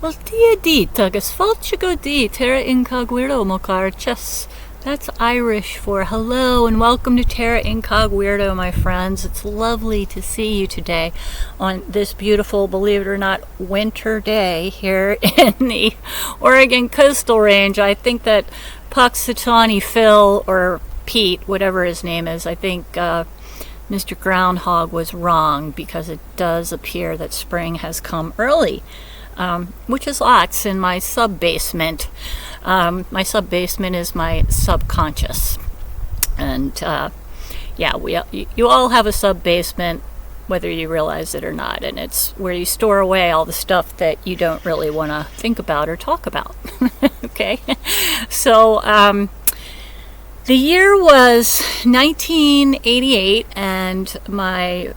Well, dia di, tagas falchigo di, terra incogweirdo mokarches. That's Irish for hello and welcome to Terra Incogweirdo, my friends. It's lovely to see you today on this beautiful, believe it or not, winter day here in the Oregon Coastal Range. I think that Puxatawny Phil, or Pete, whatever his name is, I think Mr. Groundhog was wrong, because it does appear that spring has come early. Which is lots in my sub-basement. My sub-basement is my subconscious. And you all have a sub-basement, whether you realize it or not. And it's where you store away all the stuff that you don't really want to think about or talk about. Okay? So, the year was 1988, and I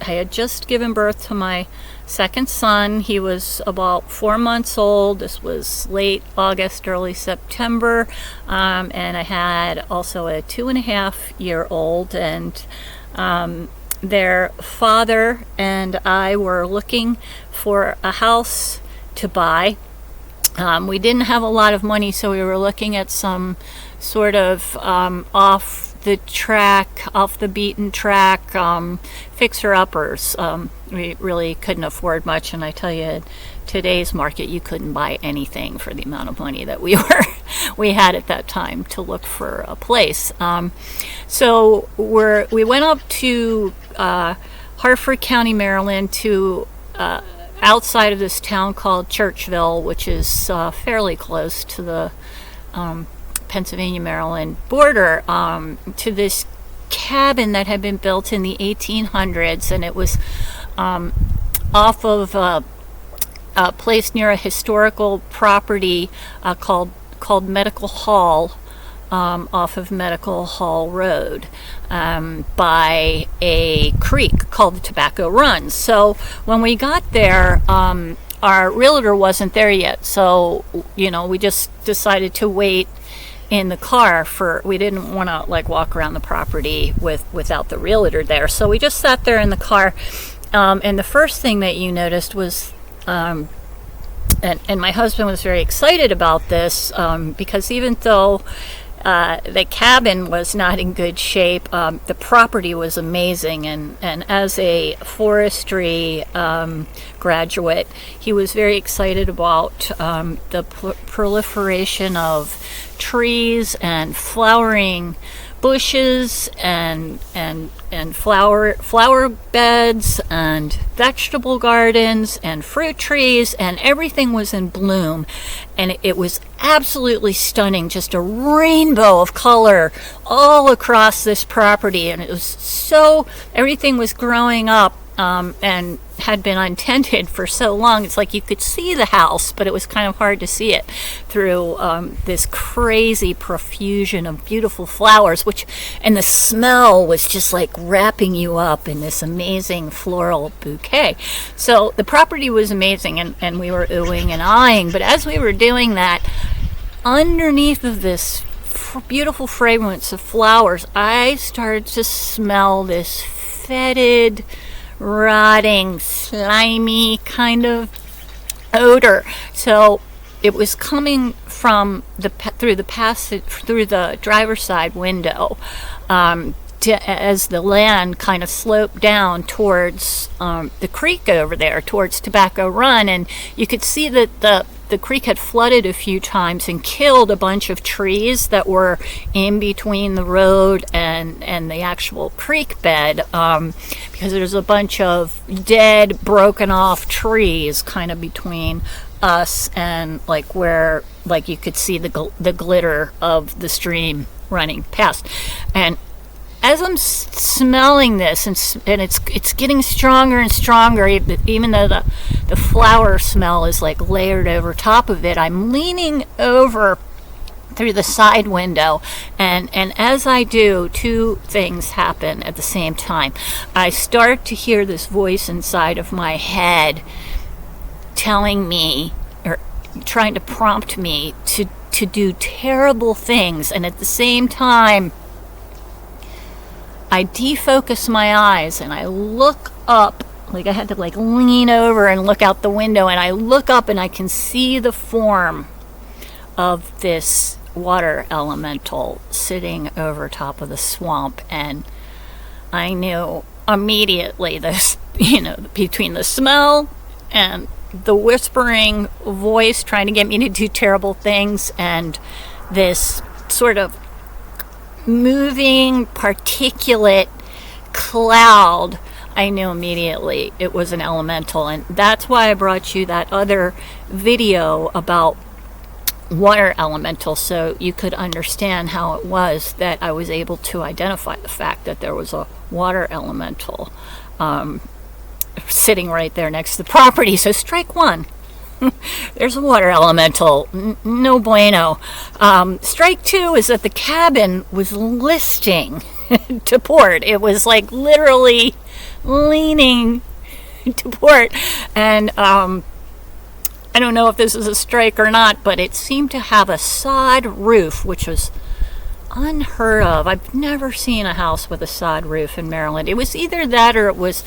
had just given birth to my second son. He was about 4 months old. This was late August, early September, and I had also a 2.5-year-old, and their father and I were looking for a house to buy. We didn't have a lot of money, so we were looking at some sort of off the beaten track fixer-uppers. We really couldn't afford much, and I tell you, in today's market, you couldn't buy anything for the amount of money that we had at that time to look for a place. So we went up to Harford County, Maryland, to outside of this town called Churchville, which is fairly close to the Pennsylvania-Maryland border, to this cabin that had been built in the 1800s, and it was off of a place near a historical property called Medical Hall, off of Medical Hall Road, by a creek called the Tobacco Run. So when we got there, our realtor wasn't there yet, so we just decided to wait in the car. We didn't want to walk around the property without the realtor there, so we just sat there in the car. And the first thing that you noticed was, and my husband was very excited about this, because even though the cabin was not in good shape, the property was amazing, and as a forestry graduate, he was very excited about the proliferation of trees and flowering bushes and flower beds and vegetable gardens and fruit trees, and everything was in bloom, and it was absolutely stunning, just a rainbow of color all across this property. And it was everything was growing up and had been untended for so long. It's like you could see the house, but it was kind of hard to see it through this crazy profusion of beautiful flowers, and the smell was just like wrapping you up in this amazing floral bouquet. So the property was amazing, and we were oohing and eyeing. But as we were doing that, underneath of this beautiful fragrance of flowers, I started to smell this fetid, rotting, slimy kind of odor. So it was coming from through the driver's side window, as the land kind of sloped down towards the creek over there, towards Tobacco Run, and you could see that the creek had flooded a few times and killed a bunch of trees that were in between the road and the actual creek bed, because there's a bunch of dead, broken off trees kind of between us and where you could see the glitter of the stream running past. And as I'm smelling this, and it's getting stronger and stronger, even though the flower smell is layered over top of it, I'm leaning over through the side window, and as I do, two things happen at the same time. I start to hear this voice inside of my head telling me, or trying to prompt me to do terrible things, and at the same time I defocus my eyes and I look up Like, I had to, like, lean over and look out the window, and I look up and I can see the form of this water elemental sitting over top of the swamp, and I knew immediately this, between the smell and the whispering voice trying to get me to do terrible things and this sort of moving particulate cloud, I knew immediately it was an elemental. And that's why I brought you that other video about water elemental, so you could understand how it was that I was able to identify the fact that there was a water elemental sitting right there next to the property. So strike one. There's a water elemental. No bueno. Strike two is that the cabin was listing to port. It was like literally leaning to port. And I don't know if this is a strike or not, but it seemed to have a sod roof, which was unheard of. I've never seen a house with a sod roof in Maryland. It was either that or it was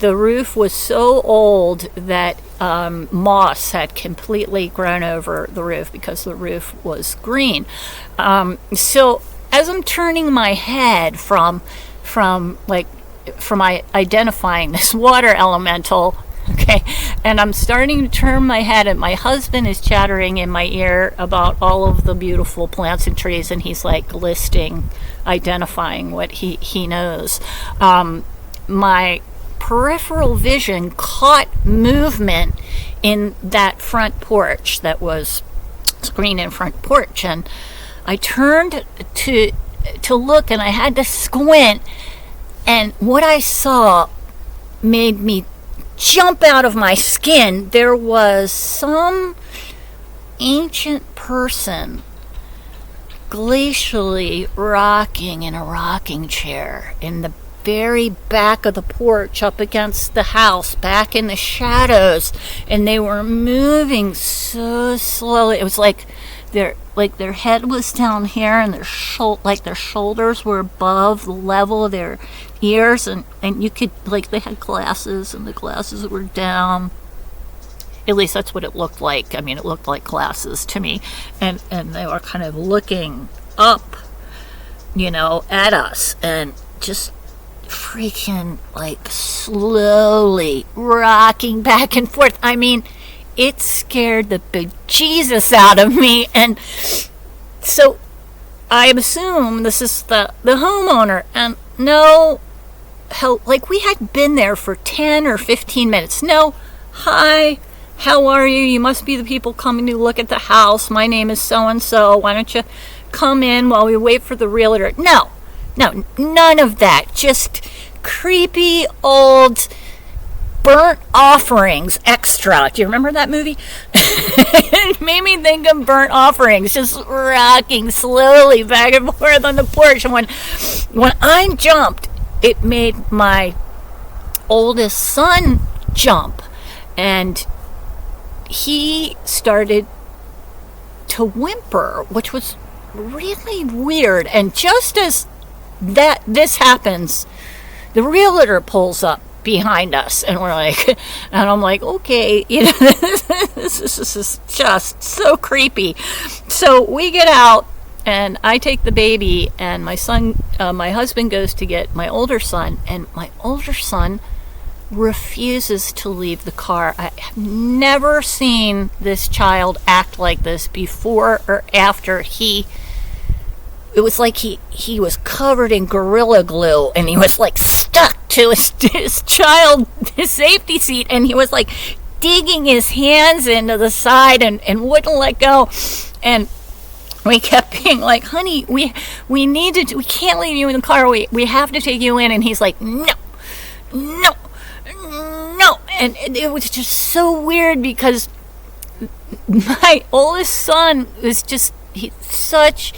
the roof was so old that moss had completely grown over the roof because the roof was green. So as I'm turning my head from identifying this water elemental, okay, and I'm starting to turn my head, and my husband is chattering in my ear about all of the beautiful plants and trees, and he's like identifying what he knows. My peripheral vision caught movement in that front porch that was screened in front porch, and I turned to look, and I had to squint, and what I saw made me jump out of my skin. There was some ancient person glacially rocking in a rocking chair in the very back of the porch up against the house, back in the shadows, and they were moving so slowly. It was like their head was down here, and their shoulders were above the level of their ears, and you could, like, they had glasses, and the glasses were down. At least that's what it looked like. I mean, it looked like glasses to me, and they were kind of looking up, at us, and just freaking, like, slowly rocking back and forth. I mean, it scared the bejesus out of me. And so I assume this is the homeowner, and no, like, we had been there for 10 or 15 minutes. No, hi, how are you? You must be the people coming to look at the house. My name is so-and-so. Why don't you come in while we wait for the realtor? No, none of that. Just creepy old Burnt Offerings extra. Do you remember that movie? It made me think of Burnt Offerings, just rocking slowly back and forth on the porch. And when I jumped, it made my oldest son jump, and he started to whimper, which was really weird. And just as this happens, the realtor pulls up behind us, and we're like, and I'm like, okay, this is just so creepy. So we get out, and I take the baby, and my husband goes to get my older son, and my older son refuses to leave the car. I have never seen this child act like this before or after. It was like he was covered in Gorilla Glue, and he was like stuck to his safety seat, and he was like digging his hands into the side and wouldn't let go. And we kept being like, honey, we can't leave you in the car. We have to take you in. And he's like, no. And it was just so weird, because my oldest son was just such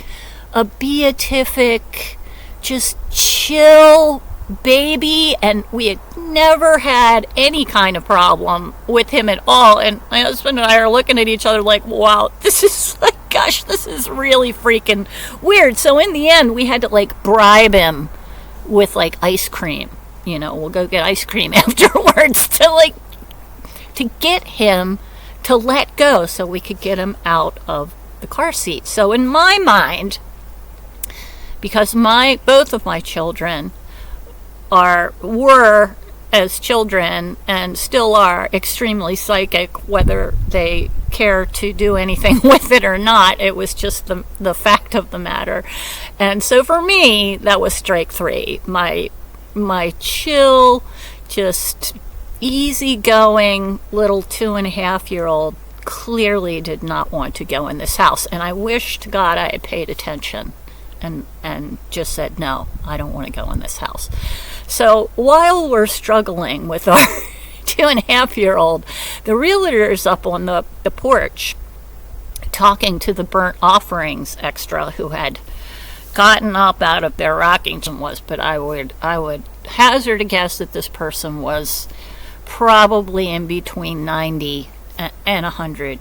a beatific, just chill baby, and we had never had any kind of problem with him at all. And my husband and I are looking at each other like, wow, this is like, gosh, this is really freaking weird. So in the end, we had to like bribe him with like ice cream we'll go get ice cream afterwards to get him to let go so we could get him out of the car seat. So in my mind, because both of my children were as children and still are extremely psychic, whether they care to do anything with it or not, it was just the fact of the matter. And so for me, that was strike three. My chill, just easygoing little 2.5-year-old clearly did not want to go in this house, and I wish to God I had paid attention and just said, no, I don't want to go in this house. So while we're struggling with our 2.5-year-old, the realtor's up on the porch talking to the burnt offerings extra who had gotten up out of their rocking chairs. But I would hazard a guess that this person was probably in between 90 and 100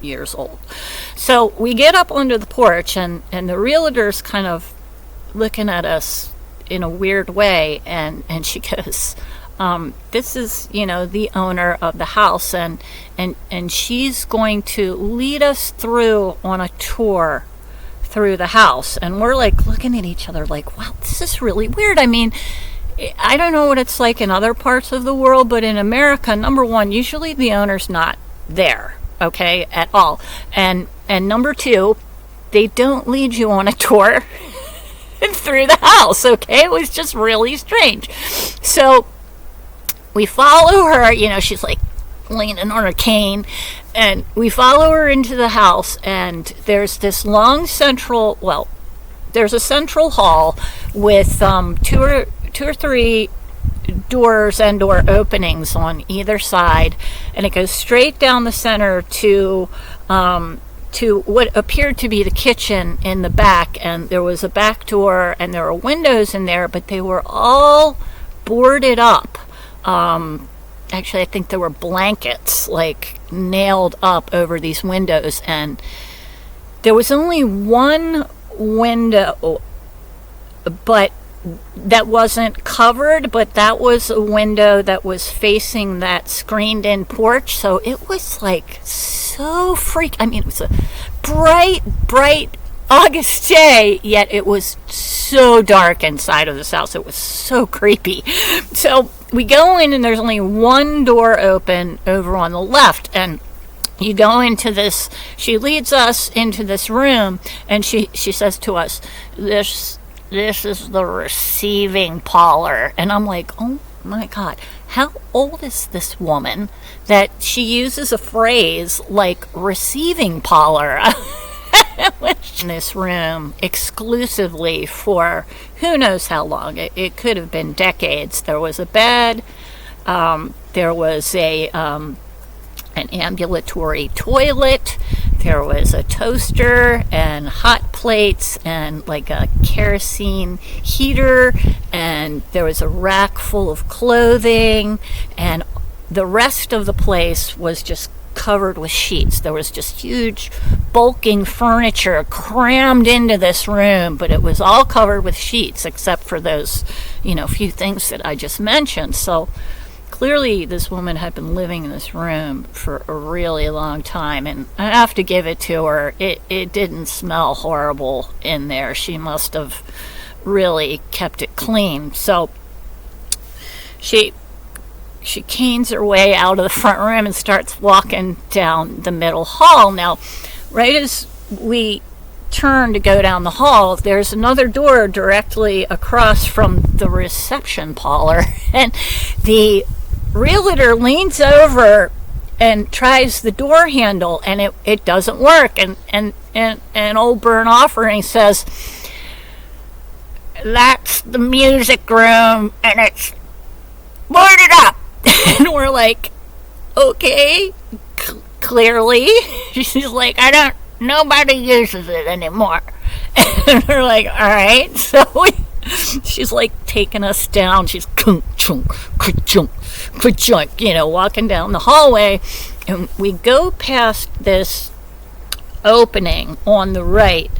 years old. So we get up onto the porch, and the realtor's kind of looking at us in a weird way, and she goes, this is, the owner of the house, and she's going to lead us through on a tour through the house. And we're like looking at each other like, wow, this is really weird. I mean, I don't know what it's like in other parts of the world, but in America, number one, usually the owner's not there, okay, at all. And number two, they don't lead you on a tour through the house, okay? It was just really strange. So we follow her, she's like leaning on her cane, and we follow her into the house, and there's this long there's a central hall with two or three doors and or openings on either side, and it goes straight down the center to what appeared to be the kitchen in the back. And there was a back door, and there were windows in there, but they were all boarded up. Actually, I think there were blankets like nailed up over these windows, and there was only one window, but that wasn't covered, but that was a window that was facing that screened in porch. So it was like so it was a bright August day, yet it was so dark inside of this house. It was so creepy. So we go in, and there's only one door open over on the left, and you go into this, she leads us into this room, and she says to us, this is the receiving parlor. And I'm like, oh my God, how old is this woman that she uses a phrase like receiving parlor? In this room exclusively for who knows how long. It could have been decades. There was a bed, there was an ambulatory toilet, there was a toaster and hot plates and like a kerosene heater, and there was a rack full of clothing, and the rest of the place was just covered with sheets. There was just huge bulking furniture crammed into this room, but it was all covered with sheets except for those few things that I just mentioned. So clearly this woman had been living in this room for a really long time, and I have to give it to her, it didn't smell horrible in there. She must have really kept it clean. So she canes her way out of the front room and starts walking down the middle hall. Now, right as we turn to go down the hall, there's another door directly across from the reception parlor, and the realtor leans over and tries the door handle, and it doesn't work, and old burnt offering says, that's the music room, and it's boarded up. And we're like, okay, clearly. She's like, nobody uses it anymore. And we're like, all right. So she's like taking us down. She's walking down the hallway, and we go past this opening on the right,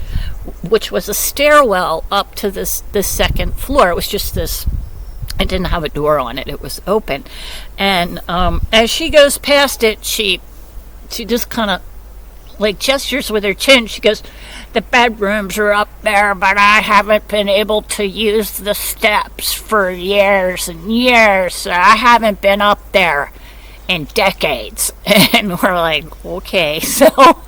which was a stairwell up to this second floor. It was just this It didn't have a door on it. It was open. And as she goes past it, she just kind of like gestures with her chin. She goes, "The bedrooms are up there, but I haven't been able to use the steps for years and years. I haven't been up there in decades." And we're like, okay. So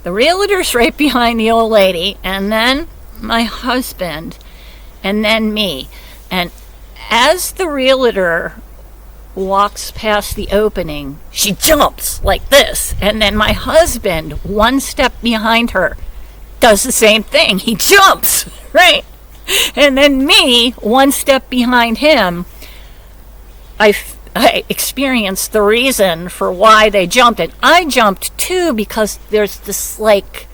the realtor's right behind the old lady, and then my husband, and then me. And as the realtor walks past the opening, she jumps like this. And then my husband, one step behind her, does the same thing. He jumps, right? And then me, one step behind him, I experienced the reason for why they jumped. And I jumped too because there's this like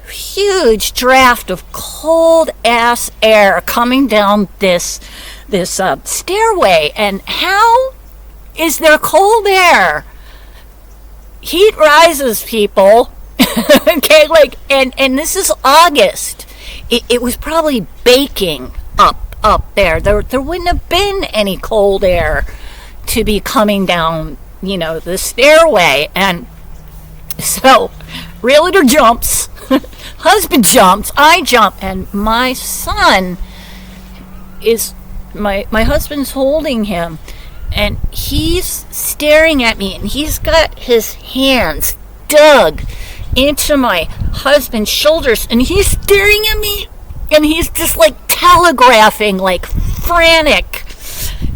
huge draft of cold ass air coming down this stairway. And how is there cold air? Heat rises, people. Okay, like, and this is August. It was probably baking up there. There wouldn't have been any cold air to be coming down, the stairway. And so realtor jumps, husband jumps, I jump, and my son is my husband's holding him, and he's staring at me, and he's got his hands dug into my husband's shoulders, and he's staring at me, and he's just like telegraphing, like frantic,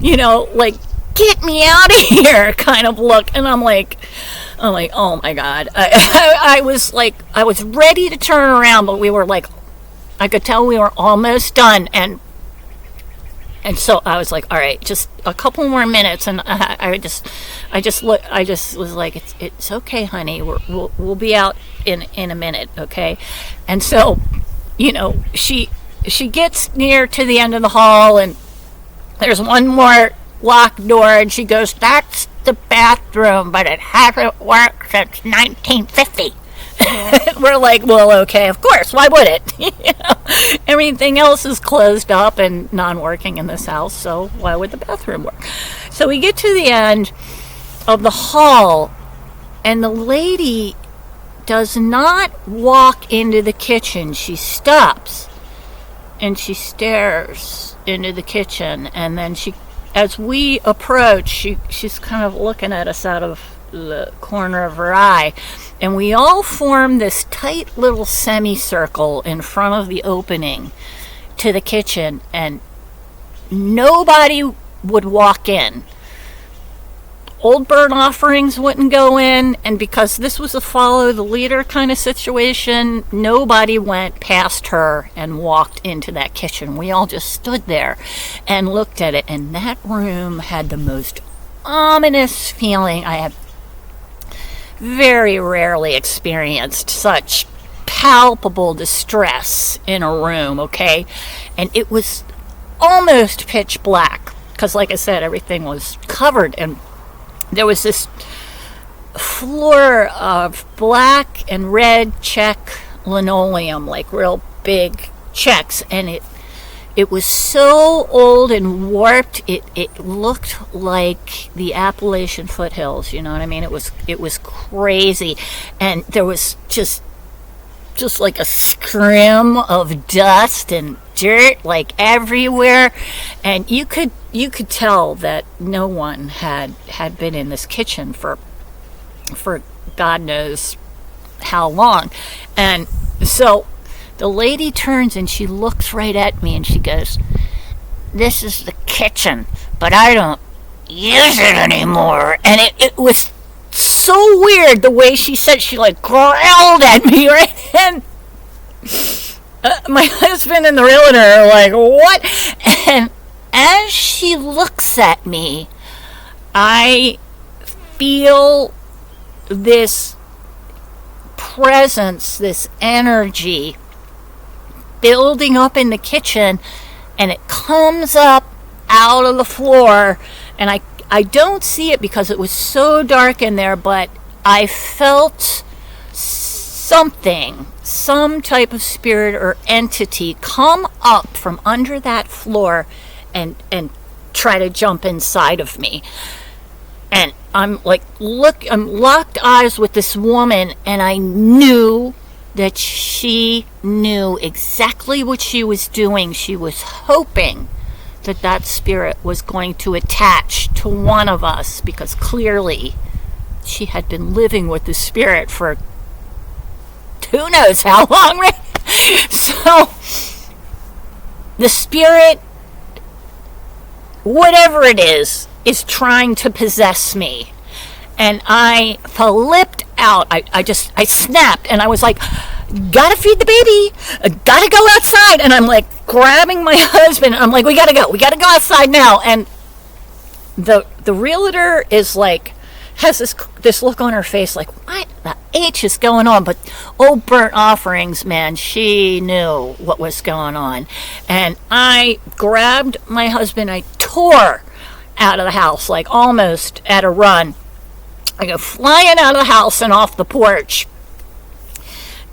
like, get me out of here kind of look. And I'm like, oh my God. I was ready to turn around, but we were like, I could tell we were almost done. And so I was like, all right, just a couple more minutes. And I just was like, it's okay, honey. We'll be out in a minute. Okay. And so, she gets near to the end of the hall, and there's one more locked door, and she goes, "That's the bathroom, but it hasn't worked since 1950. We're like, well, okay, of course, why would it? Everything else is closed up and non-working in this house, so why would the bathroom work? So we get to the end of the hall, and the lady does not walk into the kitchen. She stops, and she stares into the kitchen, and then as we approach, she's kind of looking at us out of the corner of her eye, and we all form this tight little semicircle in front of the opening to the kitchen, and nobody would walk in. Old burnt offerings wouldn't go in, and because this was a follow the leader kind of situation, nobody went past her and walked into that kitchen. We all just stood there and looked at it, and that room had the most ominous feeling. I have very rarely experienced such palpable distress in a room, okay? And it was almost pitch black, because like I said, everything was covered, and there was this floor of black and red check linoleum, like real big checks, and it was so old and warped, it looked like the Appalachian foothills, you know what I mean? It was crazy, and there was just like a scrim of dust and dirt like everywhere, and you could tell that no one had been in this kitchen for God knows how long. And so the lady turns and she looks right at me and she goes, "This is the kitchen, but I don't use it anymore." And it was so weird the way she said, she like growled at me, right? And my husband and the realtor are like, "What?" And as she looks at me, I feel this presence, this energy building up in the kitchen, and it comes up out of the floor, and I don't see it because it was so dark in there, but I felt something, some type of spirit or entity come up from under that floor and try to jump inside of me. And I'm locked eyes with this woman, and I knew that she knew exactly what she was doing. She was hoping that spirit was going to attach to one of us, because clearly she had been living with the spirit for who knows how long, right? So the spirit, whatever it is trying to possess me. And I flipped out. I snapped, and I was like, gotta feed the baby, gotta go outside. And I'm like grabbing my husband, I'm like, we gotta go outside now. And the realtor is like, has this look on her face like, what the H is going on? But old Burnt Offerings, man, she knew what was going on. And I grabbed my husband, I tore out of the house, like almost at a run. I go flying out of the house and off the porch.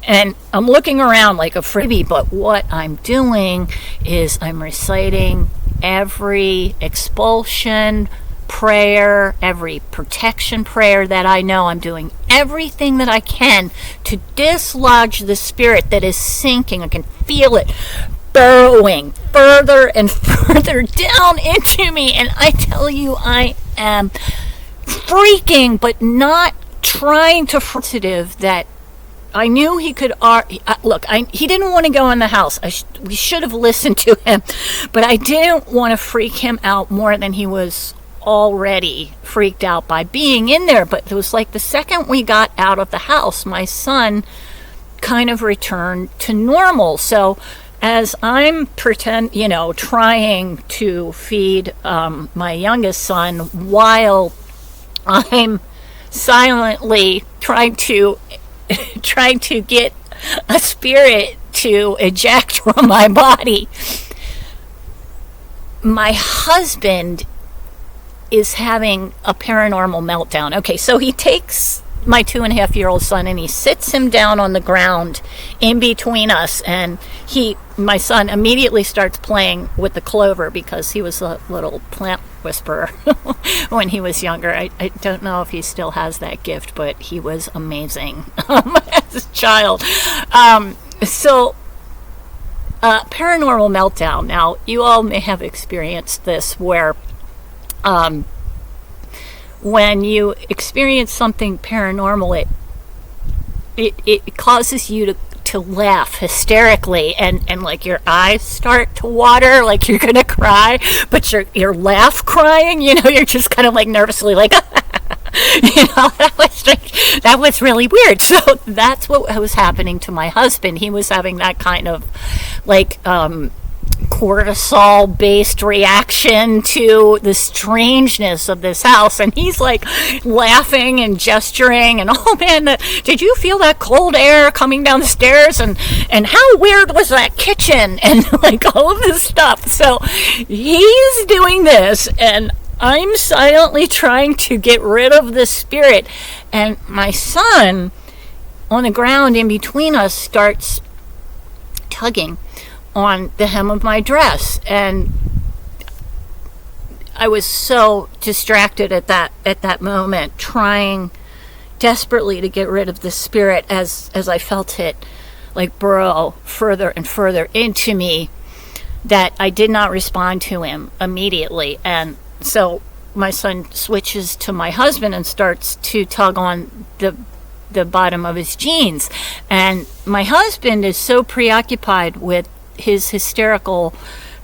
And I'm looking around like a freebie, but what I'm doing is I'm reciting every expulsion prayer, every protection prayer that I know. I'm doing everything that I can to dislodge the spirit that is sinking. I can feel it burrowing further and further down into me. And I tell you, I am freaking, but not trying to sensitive that I knew he could. He didn't want to go in the house. We should have listened to him, but I didn't want to freak him out more than he was already freaked out by being in there. But it was like the second we got out of the house, my son kind of returned to normal. So as I'm trying to feed my youngest son while I'm silently trying to get a spirit to eject from my body, my husband is having a paranormal meltdown. Okay, so he takes my 2.5-year-old son and he sits him down on the ground in between us, and my son immediately starts playing with the clover because he was a little plant whisperer when he was younger. I don't know if he still has that gift, but he was amazing as a child. So paranormal meltdown. Now, you all may have experienced this where when you experience something paranormal, it causes you to laugh hysterically, and like your eyes start to water, like you're gonna cry, but you're laugh crying, you're just kind of like nervously like that was really weird. So that's what was happening to my husband. He was having that kind of like cortisol based reaction to the strangeness of this house, and he's like laughing and gesturing, and oh man, did you feel that cold air coming down the stairs, and how weird was that kitchen, and like all of this stuff. So he's doing this, and I'm silently trying to get rid of the spirit, and my son on the ground in between us starts tugging on the hem of my dress, and I was so distracted at that moment, trying desperately to get rid of the spirit as I felt it like burrow further and further into me, that I did not respond to him immediately. And so my son switches to my husband and starts to tug on the bottom of his jeans, and my husband is so preoccupied with his hysterical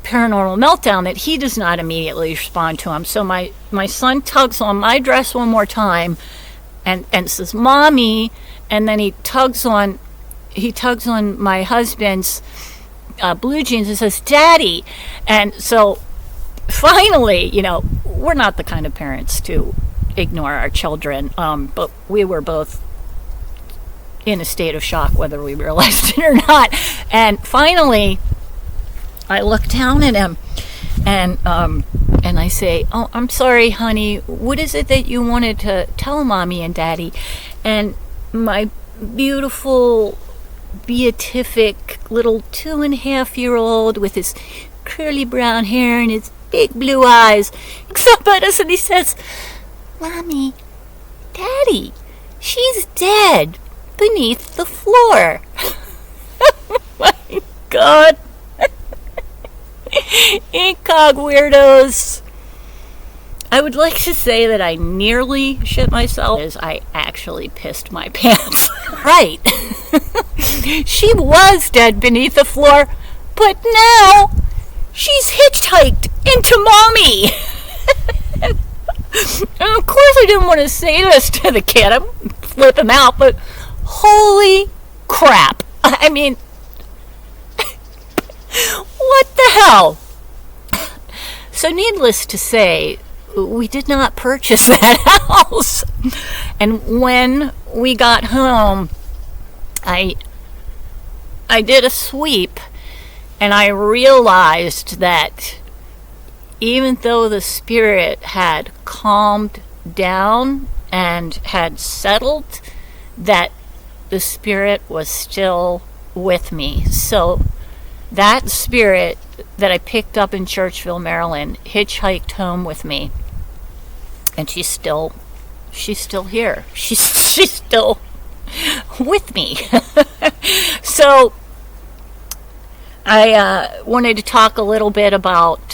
paranormal meltdown that he does not immediately respond to him. So my son tugs on my dress one more time and says, "Mommy," and then he tugs on my husband's blue jeans and says, "Daddy." And so finally, we're not the kind of parents to ignore our children, but we were both in a state of shock, whether we realized it or not. And finally, I look down at him, and I say, "Oh, I'm sorry, honey. What is it that you wanted to tell Mommy and Daddy?" And my beautiful, beatific little 2.5-year-old with his curly brown hair and his big blue eyes. He looks up at us and he says, Mommy, Daddy, she's dead beneath the floor. Oh my God. Incogweirdos. I would like to say that I nearly shit myself, as I actually pissed my pants. Right. She was dead beneath the floor, but now she's hitchhiked into Mommy. And of course I didn't want to say this to the kid. I'm flip him out, but holy crap. I mean, what the hell? So needless to say, we did not purchase that house. And when we got home, I did a sweep, and I realized that even though the spirit had calmed down and had settled, that the spirit was still with me. So that spirit that I picked up in Churchville, Maryland, hitchhiked home with me, and she's still here. She's still with me. So I wanted to talk a little bit about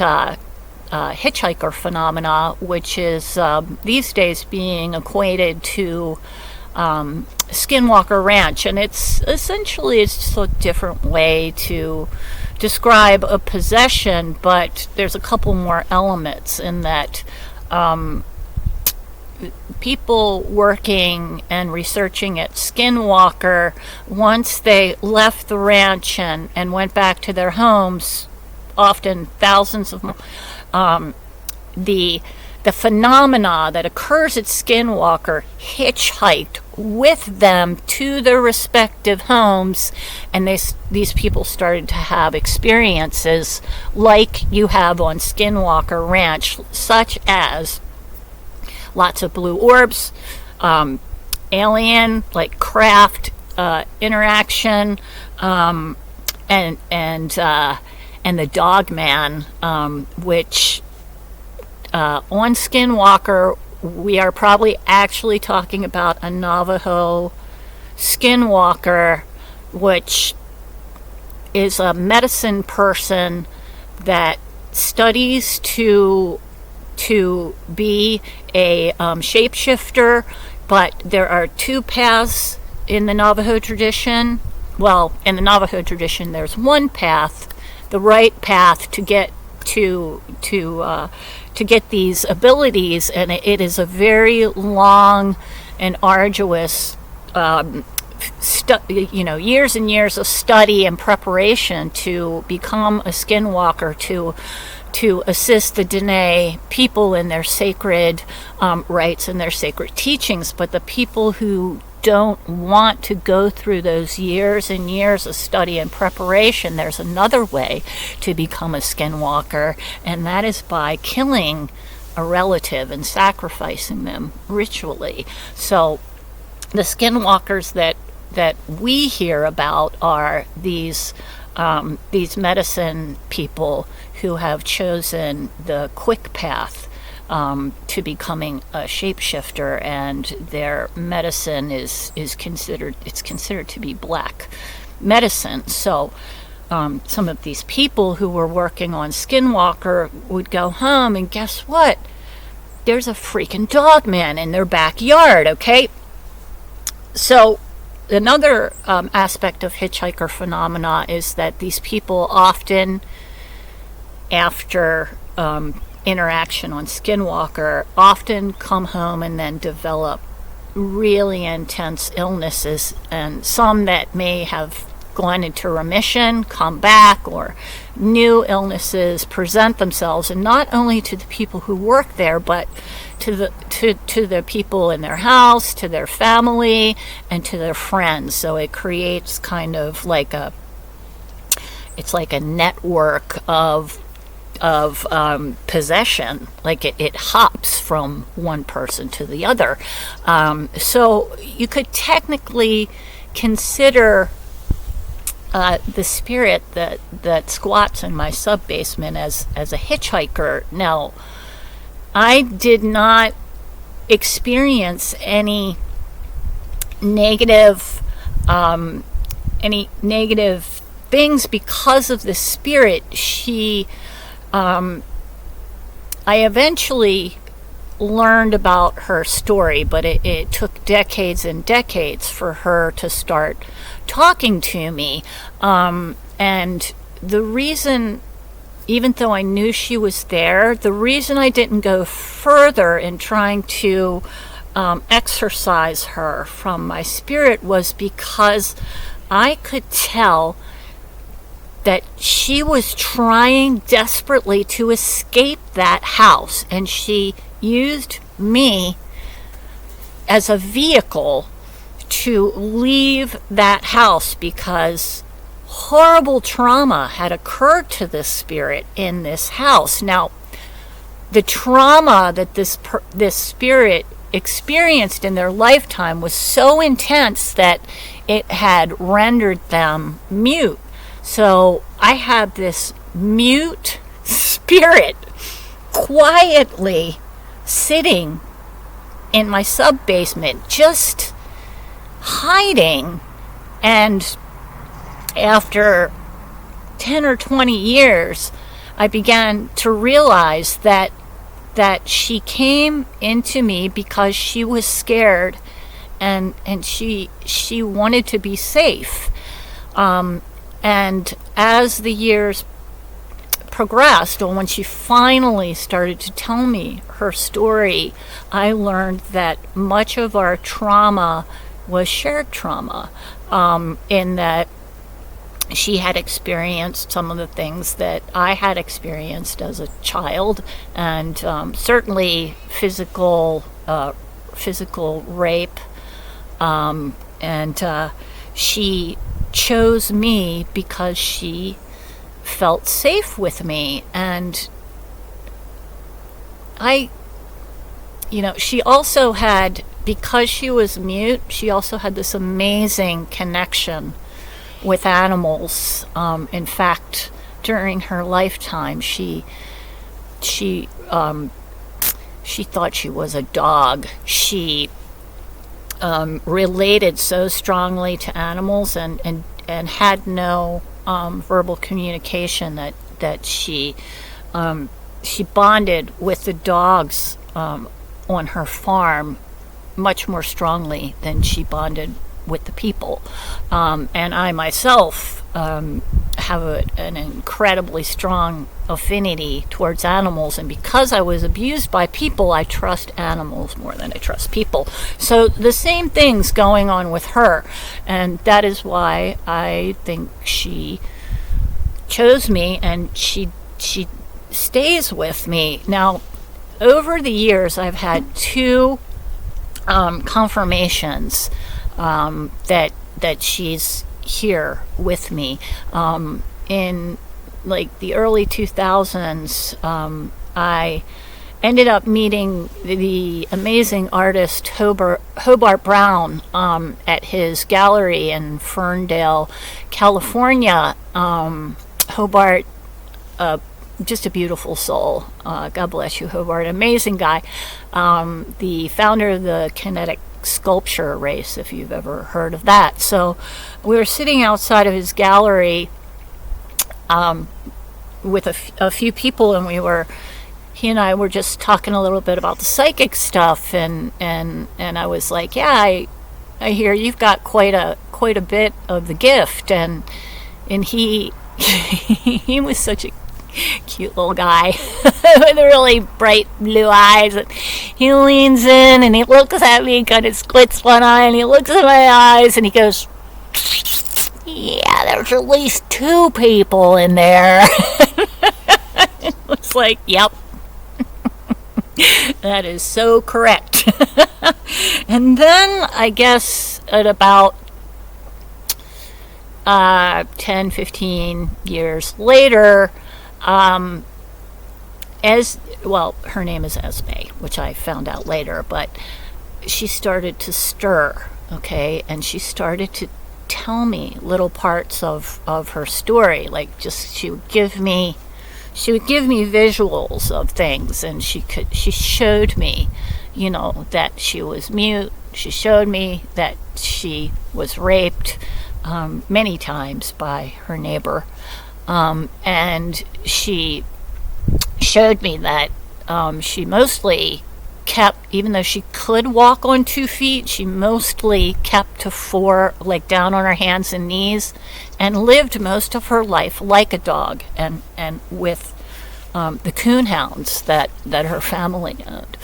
hitchhiker phenomena, which is these days being equated to Skinkwalker Ranch, and it's just a different way to describe a possession, but there's a couple more elements in that. People working and researching at Skinkwalker, once they left the ranch and went back to their homes, often thousands of the phenomena that occurs at Skinkwalker hitchhiked with them to their respective homes, and these people started to have experiences like you have on Skinkwalker Ranch, such as lots of blue orbs, alien, like craft interaction, and the dog man, which on Skinkwalker we are probably actually talking about a Navajo Skinkwalker, which is a medicine person that studies to be a shapeshifter, but there are two paths in the Navajo tradition. Well, in the Navajo tradition, there's one path, the right path to get to get these abilities, and it is a very long and arduous years and years of study and preparation to become a Skinkwalker, to assist the Dene people in their sacred rites and their sacred teachings. But the people who don't want to go through those years and years of study and preparation, there's another way to become a Skinkwalker, and that is by killing a relative and sacrificing them ritually. So the Skinwalkers that we hear about are these medicine people who have chosen the quick path to becoming a shapeshifter, and their medicine is considered to be black medicine. So some of these people who were working on Skinkwalker would go home, and guess what? There's a freaking dog man in their backyard. Okay, so another aspect of hitchhiker phenomena is that these people often, after interaction on Skinkwalker, often come home and then develop really intense illnesses, and some that may have gone into remission come back, or new illnesses present themselves, and not only to the people who work there, but to the people in their house, to their family, and to their friends. So it creates kind of like a network of possession, like it hops from one person to the other. So you could technically consider the spirit that squats in my sub-basement as a hitchhiker. Now, I did not experience any negative things because of the spirit. I eventually learned about her story, but it took decades and decades for her to start talking to me. And the reason, even though I knew she was there, the reason I didn't go further in trying to exorcise her from my spirit was because I could tell that she was trying desperately to escape that house, and she used me as a vehicle to leave that house because horrible trauma had occurred to this spirit in this house. Now, the trauma that this spirit experienced in their lifetime was so intense that it had rendered them mute. So I had this mute spirit quietly sitting in my sub-basement, just hiding. And after 10 or 20 years, I began to realize that she came into me because she was scared, and she wanted to be safe. And as the years progressed, or when she finally started to tell me her story, I learned that much of our trauma was shared trauma, in that she had experienced some of the things that I had experienced as a child, and certainly physical rape, and she chose me because she felt safe with me. And she also had, because she was mute, she also had this amazing connection with animals. In fact, during her lifetime, she thought she was a dog. She related so strongly to animals, and had no verbal communication, that she bonded with the dogs on her farm much more strongly than she bonded with the people. And I myself have an incredibly strong affinity towards animals, and because I was abused by people, I trust animals more than I trust people. So the same thing's going on with her, and that is why I think she chose me, and she stays with me. Now, over the years, I've had two confirmations that she's here with me. In like the early 2000s, I ended up meeting the amazing artist Hobart Brown at his gallery in Ferndale, California. Hobart, just a beautiful soul. God bless you, Hobart. Amazing guy. The founder of the kinetic sculpture race, if you've ever heard of that. So we were sitting outside of his gallery with a few people, and he and I were just talking a little bit about the psychic stuff, and I was like, yeah, I hear you've got quite a bit of the gift, and he he was such a cute little guy with really bright blue eyes, and he leans in and he looks at me, kind of squints one eye, and he looks at my eyes and he goes, yeah, there's at least two people in there. It was like, yep. That is so correct. And then I guess at about 10-15 years later, her name is Esme, which I found out later, but she started to stir, okay, and she started to tell me little parts of her story. Like, just she would give me visuals of things, and she showed me, that she was mute. She showed me that she was raped many times by her neighbor, and she showed me that she mostly kept, even though she could walk on 2 feet, she mostly kept to 4, like down on her hands and knees, and lived most of her life like a dog, and with the coonhounds that her family owned.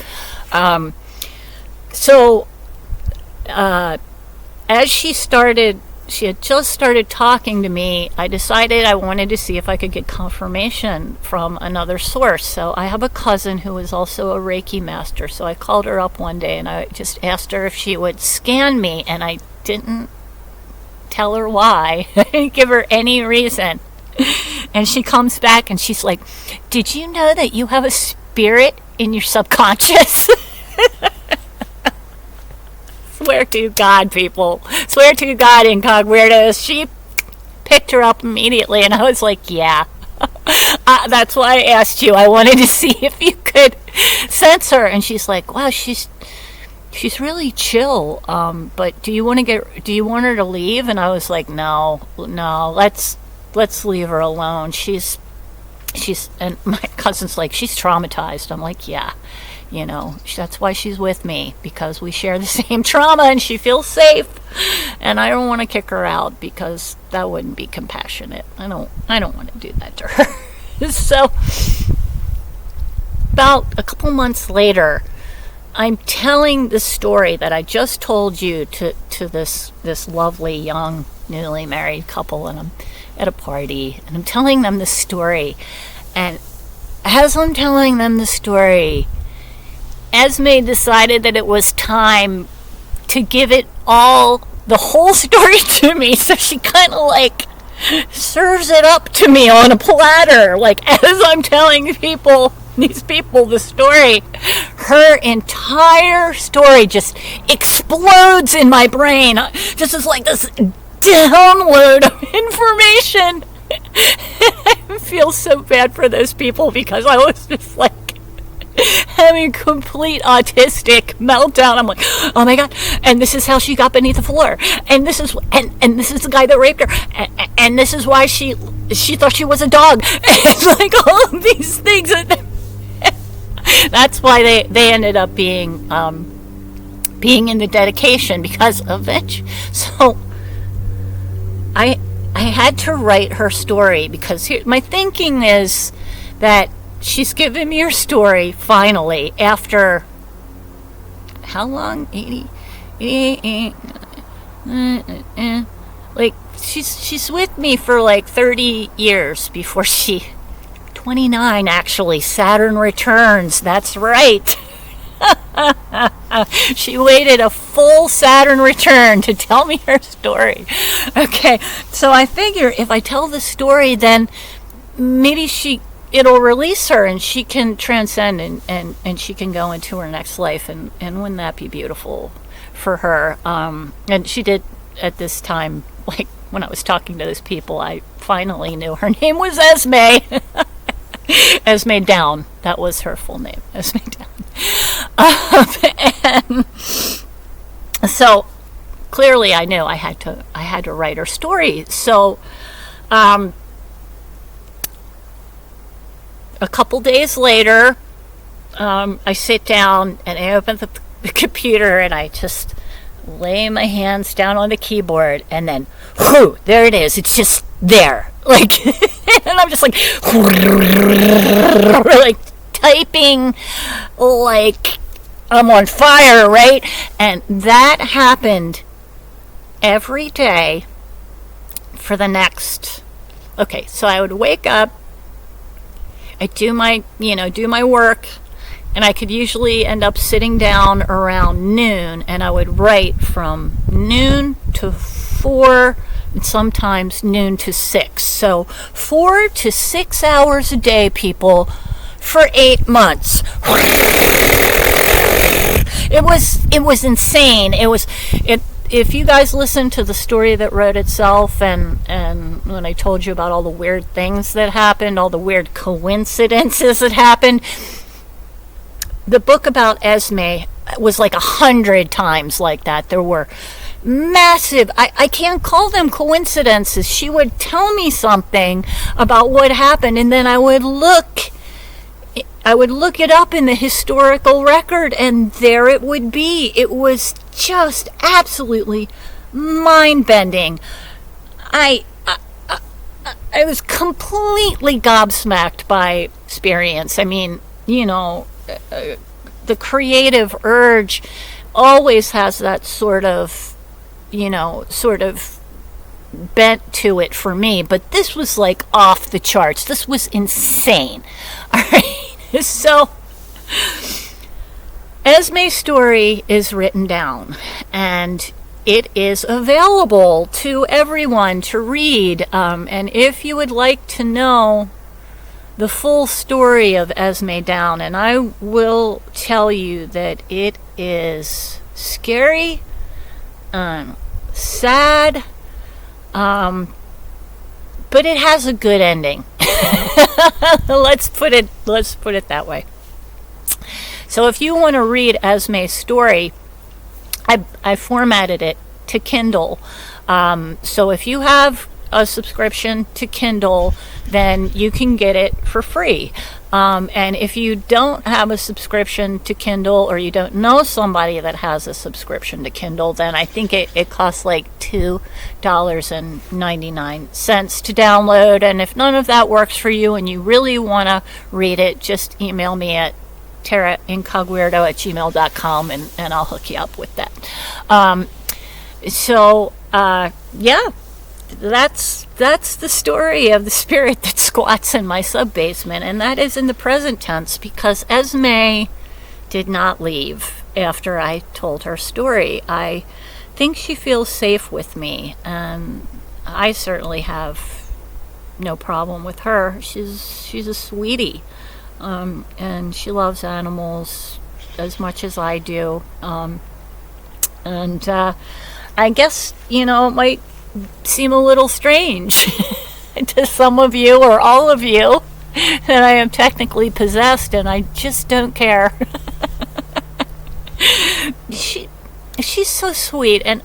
As she had just started talking to me, I decided I wanted to see if I could get confirmation from another source. So I have a cousin who is also a Reiki master. So I called her up one day and I just asked her if she would scan me, and I didn't tell her why. I didn't give her any reason. And she comes back and she's like, "Did you know that you have a spirit in your subconscious?" Swear to God, people. Swear to God, Incogweirdos. She picked her up immediately, and I was like, yeah. That's why I asked you. I wanted to see if you could sense her. And she's like, wow, she's really chill. But do you want her to leave? And I was like, no, let's leave her alone. She's, and my cousin's like, she's traumatized. I'm like, yeah. That's why she's with me, because we share the same trauma and she feels safe, and I don't want to kick her out because that wouldn't be compassionate. I don't want to do that to her. So about a couple months later, I'm telling the story that I just told you to this lovely young newly married couple, and I'm at a party and I'm telling them the story, and as I'm telling them the story, Esme decided that it was time to give it all, the whole story to me. So she kind of like serves it up to me on a platter. Like, as I'm telling these people the story, her entire story just explodes in my brain. Just as like this download of information. I feel so bad for those people because I was just like, having complete autistic meltdown. I'm like, oh my God, and this is how she got beneath the floor, and this is the guy that raped her, and this is why she thought she was a dog. It's like all of these things. That's why they ended up being in the dedication, because of it. So I had to write her story, because my thinking is that she's given me her story finally after how long? 88. Like, she's with me for like 30 years before 29 actually. Saturn returns. That's right. She waited a full Saturn return to tell me her story. Okay, so I figure if I tell the story, then maybe it'll release her and she can transcend and she can go into her next life, and wouldn't that be beautiful for her? And she did at this time, like when I was talking to those people, I finally knew her name was Esme. Esme Down. That was her full name, Esme Down. And so clearly I knew I had to write her story. So a couple days later, I sit down and I open the computer and I just lay my hands down on the keyboard, and then, whoo, there it is. It's just there. Like, and I'm just like, like typing like I'm on fire, right? And that happened every day for the next, okay, so I would wake up, I do my work, and I could usually end up sitting down around noon, and I would write from noon to 4, and sometimes noon to 6. So 4 to 6 hours a day, people, for 8 months. It was insane. if you guys listen to the story that wrote itself, and when I told you about all the weird things that happened, all the weird coincidences that happened, the book about Esme was like 100 times like that. There were massive, I can't call them coincidences. She would tell me something about what happened, and then I would look it up in the historical record, and there it would be. It was just absolutely mind-bending. I was completely gobsmacked by experience. I mean, you know, the creative urge always has that sort of bent to it for me, but this was like off the charts. This was insane. All right. So Esme's story is written down, and it is available to everyone to read. And if you would like to know the full story of Esme Down, and I will tell you that it is scary, sad, but it has a good ending. Let's put it that way. So if you want to read Esme's story, I formatted it to Kindle. So if you have a subscription to Kindle, then you can get it for free. And if you don't have a subscription to Kindle, or you don't know somebody that has a subscription to Kindle, then I think it costs like $2.99 to download. And if none of that works for you and you really want to read it, just email me at terraincogweirdo@gmail.com, and I'll hook you up with that. Yeah. That's the story of the spirit that squats in my sub-basement, and that is in the present tense, because Esme did not leave after I told her story. I think she feels safe with me, and I certainly have no problem with her. She's a sweetie, and she loves animals as much as I do, and I guess, you know, it might seem a little strange to some of you, or all of you, that I am technically possessed, and I just don't care. She's so sweet, and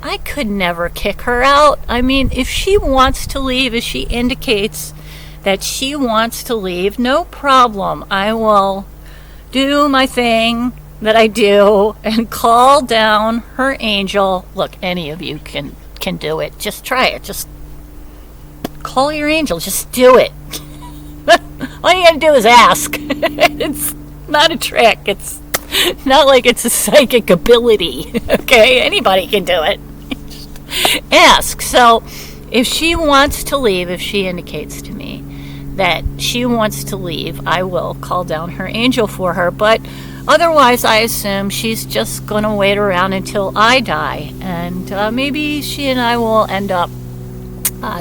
I could never kick her out. I mean, if she wants to leave, if she indicates that she wants to leave, no problem. I will do my thing that I do and call down her angel. Look, any of you can do it. Just try it. Just call your angel. Just do it. All you gotta do is ask. It's not a trick. It's not like it's a psychic ability. Okay? Anybody can do it. Just ask. So if she wants to leave, if she indicates to me that she wants to leave, I will call down her angel for her. But otherwise, I assume she's just going to wait around until I die. And maybe she and I will end up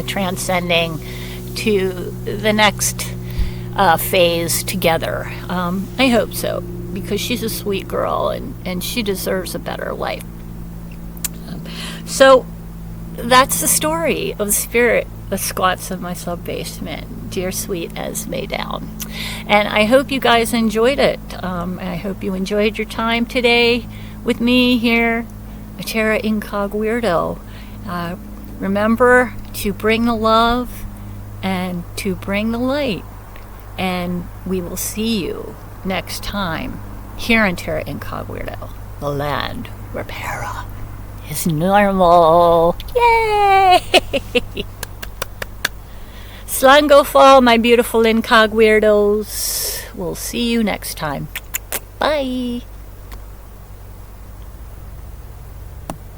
transcending to the next phase together. I hope so, because she's a sweet girl, and she deserves a better life. So that's the story of the spirit that squats in my sub-basement, dear sweet Esme Down. And I hope you guys enjoyed it. I hope you enjoyed your time today with me here at Terra Incogweirdo. Remember to bring the love and to bring the light. And we will see you next time here in Terra Incogweirdo, the land where para is normal. Yay! Slango fall, my beautiful Incogweirdos. We'll see you next time. Bye.